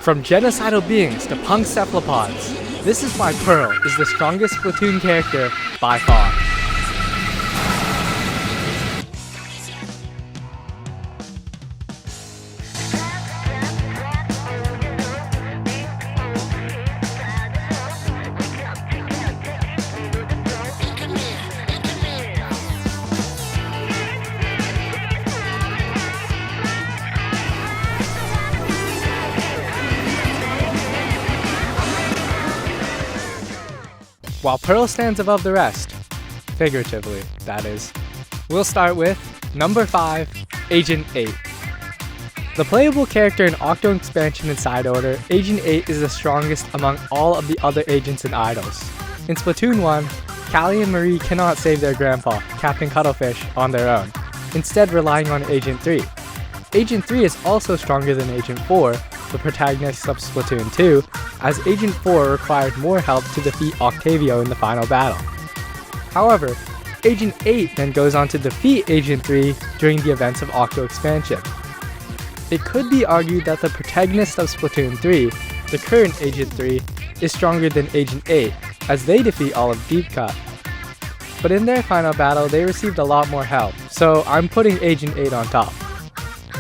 From genocidal beings to punk cephalopods, this is why Pearl is the strongest Splatoon character by far. While Pearl stands above the rest, figuratively, that is, we'll start with number 5, Agent 8. The playable character in Octo Expansion and Side Order, Agent 8 is the strongest among all of the other agents and idols. In Splatoon 1, Callie and Marie cannot save their grandpa, Captain Cuttlefish, on their own, instead relying on Agent 3. Agent 3 is also stronger than Agent 4, the protagonist of Splatoon 2, as Agent 4 required more help to defeat Octavio in the final battle. However, Agent 8 then goes on to defeat Agent 3 during the events of Octo Expansion. It could be argued that the protagonist of Splatoon 3, the current Agent 3, is stronger than Agent 8, as they defeat all of Deep Cut. But in their final battle, they received a lot more help, so I'm putting Agent 8 on top.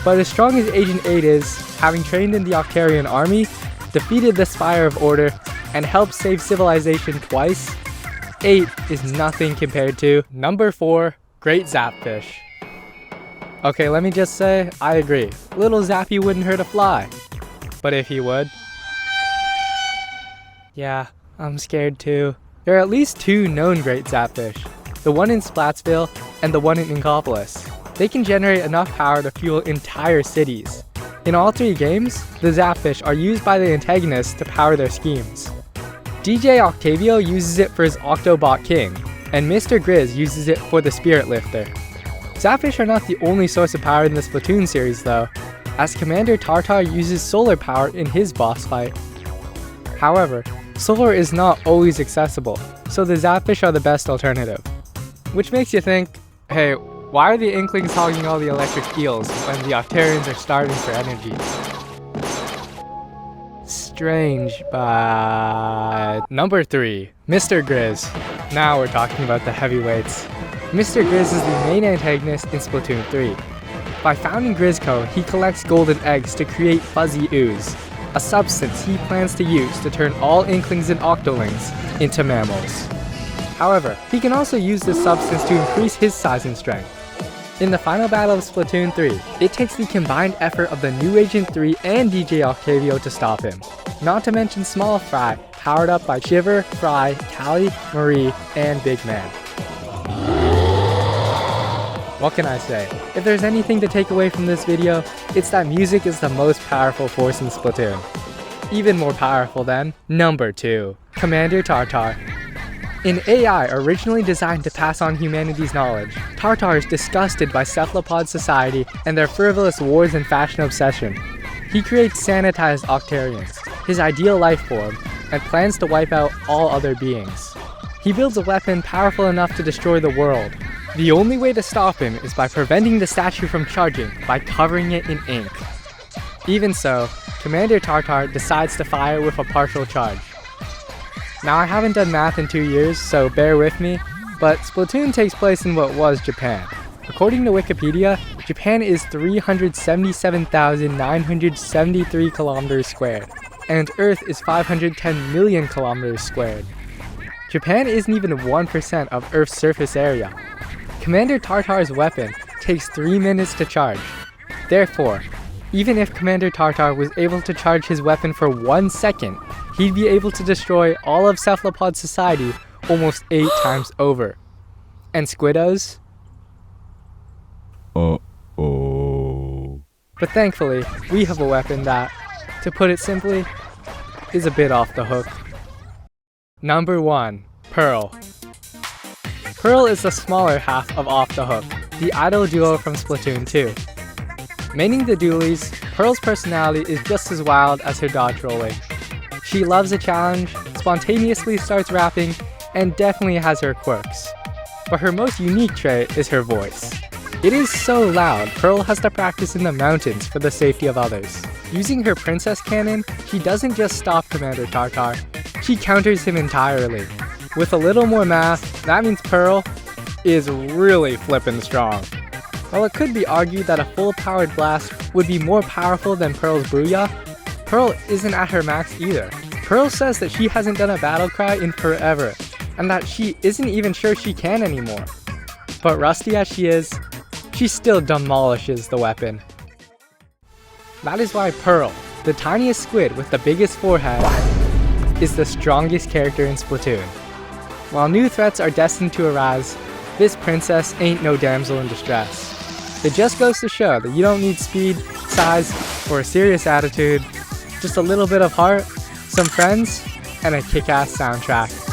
But as strong as Agent 8 is, having trained in the Octarian army, defeated the Spire of Order, and helped save civilization twice, 8 is nothing compared to number 4, Great Zapfish. Okay, let me just say, I agree. Little Zappy wouldn't hurt a fly. But if he would... yeah, I'm scared too. There are at least 2 known Great Zapfish, the one in Splatsville and the one in Inkopolis. They can generate enough power to fuel entire cities. In all 3 games, the Zapfish are used by the antagonists to power their schemes. DJ Octavio uses it for his Octobot King, and Mr. Grizz uses it for the Spirit Lifter. Zapfish are not the only source of power in the Splatoon series though, as Commander Tartar uses solar power in his boss fight. However, solar is not always accessible, so the Zapfish are the best alternative. Which makes you think, hey, why are the Inklings hogging all the electric eels when the Octarians are starving for energy? Strange, but... Number 3, Mr. Grizz. Now we're talking about the heavyweights. Mr. Grizz is the main antagonist in Splatoon 3. By founding Grizzco, he collects golden eggs to create fuzzy ooze, a substance he plans to use to turn all Inklings and Octolings into mammals. However, he can also use this substance to increase his size and strength. In the final battle of Splatoon 3, it takes the combined effort of the new Agent 3 and DJ Octavio to stop him. Not to mention Small Fry, powered up by Shiver, Fry, Callie, Marie, and Big Man. What can I say? If there's anything to take away from this video, it's that music is the most powerful force in Splatoon. Even more powerful than number 2, Commander Tartar. An AI originally designed to pass on humanity's knowledge, Tartar is disgusted by cephalopod society and their frivolous wars and fashion obsession. He creates sanitized Octarians, his ideal life form, and plans to wipe out all other beings. He builds a weapon powerful enough to destroy the world. The only way to stop him is by preventing the statue from charging by covering it in ink. Even so, Commander Tartar decides to fire with a partial charge. Now I haven't done math in 2 years, so bear with me, but Splatoon takes place in what was Japan. According to Wikipedia, Japan is 377,973 kilometers squared, and Earth is 510 million kilometers squared. Japan isn't even 1% of Earth's surface area. Commander Tartar's weapon takes 3 minutes to charge. Therefore, even if Commander Tartar was able to charge his weapon for 1 second, he'd be able to destroy all of cephalopod society almost 8 times over. And Squiddos? Uh-oh. But thankfully, we have a weapon that, to put it simply, is a bit off the hook. Number 1, Pearl. Pearl is the smaller half of Off the Hook, the idol duo from Splatoon 2. Maining the dualies, Pearl's personality is just as wild as her dodge rolling. She loves a challenge, spontaneously starts rapping, and definitely has her quirks. But her most unique trait is her voice. It is so loud, Pearl has to practice in the mountains for the safety of others. Using her princess cannon, she doesn't just stop Commander Tartar, she counters him entirely. With a little more math, that means Pearl is really flippin' strong. While it could be argued that a full-powered blast would be more powerful than Pearl's Booyah, Pearl isn't at her max either. Pearl says that she hasn't done a battle cry in forever, and that she isn't even sure she can anymore. But rusty as she is, she still demolishes the weapon. That is why Pearl, the tiniest squid with the biggest forehead, is the strongest character in Splatoon. While new threats are destined to arise, this princess ain't no damsel in distress. It just goes to show that you don't need speed, size, or a serious attitude, just a little bit of heart, some friends, and a kick-ass soundtrack.